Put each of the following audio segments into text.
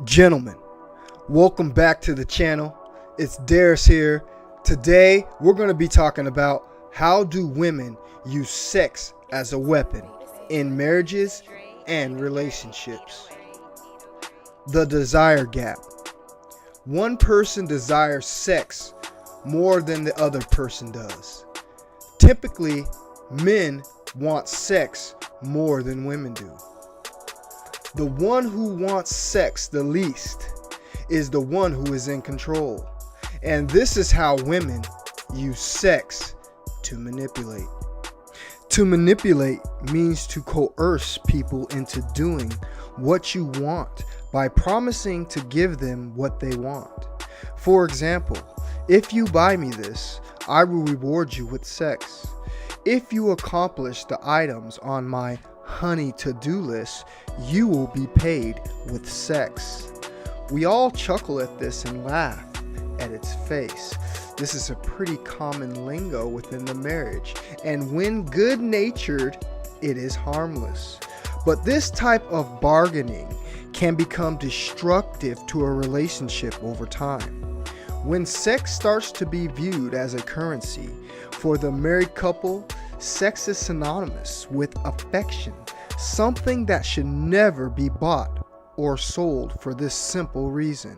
Gentlemen, welcome back to the channel. It's Darius here. Today we're going to be talking about how do women use sex as a weapon in marriages and relationships. The desire gap. One person desires sex more than the other person does. Typically, men want sex more than women do. The one who wants sex the least is the one who is in control. And this is how women use sex to manipulate. To manipulate means to coerce people into doing what you want by promising to give them what they want. For example, if you buy me this, I will reward you with sex. If you accomplish the items on my honey to-do list, you will be paid with sex. We all chuckle at this and laugh at its face. This is a pretty common lingo within the marriage, and when good-natured, it is harmless. But this type of bargaining can become destructive to a relationship over time. When sex starts to be viewed as a currency, for the married couple, sex is synonymous with affection, something that should never be bought or sold for this simple reason.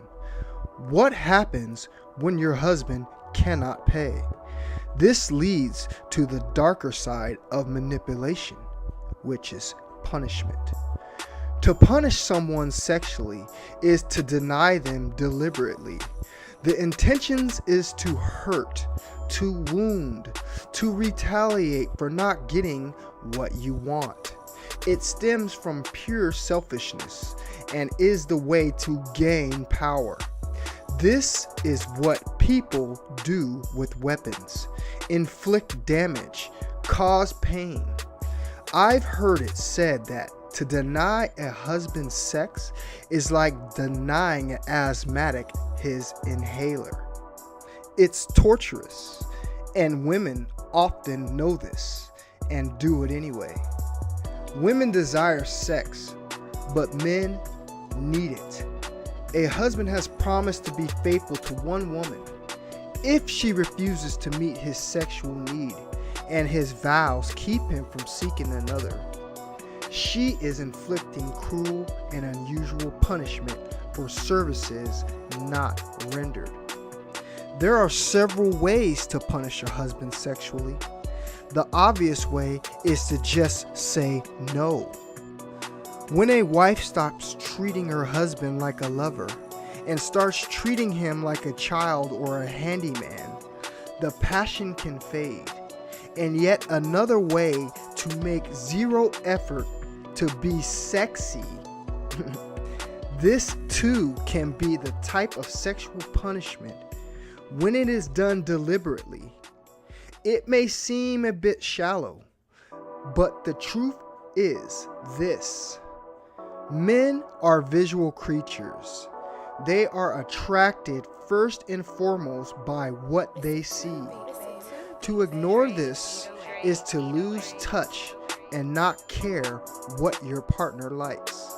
What happens when your husband cannot pay? This leads to the darker side of manipulation, which is punishment. To punish someone sexually is to deny them deliberately. The intentions is to hurt, to wound, to retaliate for not getting what you want. It stems from pure selfishness and is the way to gain power. This is what people do with weapons: inflict damage, cause pain. I've heard it said that to deny a husband sex is like denying an asthmatic his inhaler. It's torturous, and women often know this and do it anyway. Women desire sex, but men need it. A husband has promised to be faithful to one woman. If she refuses to meet his sexual need and his vows keep him from seeking another, she is inflicting cruel and unusual punishment for services not rendered. There are several ways to punish a husband sexually. The obvious way is to just say no. When a wife stops treating her husband like a lover and starts treating him like a child or a handyman, the passion can fade. And yet another way to make zero effort to be sexy. This too can be the type of sexual punishment when it is done deliberately. It may seem a bit shallow, but the truth is this: men are visual creatures. They are attracted first and foremost by what they see. To ignore this is to lose touch and not care what your partner likes.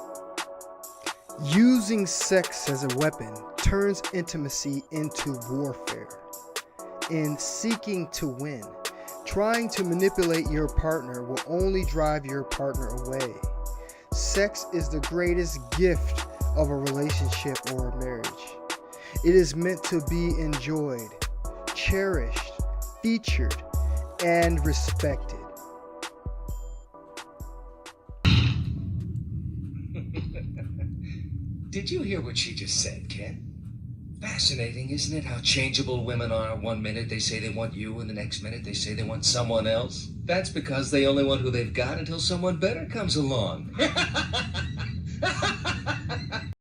Using sex as a weapon turns intimacy into warfare. In seeking to win, trying to manipulate your partner will only drive your partner away. Sex is the greatest gift of a relationship or a marriage. It is meant to be enjoyed, cherished, featured, and respected. Did you hear what she just said, Ken? Fascinating, isn't it, how changeable women are? One minute they say they want you, and the next minute they say they want someone else. That's because they only want who they've got until someone better comes along.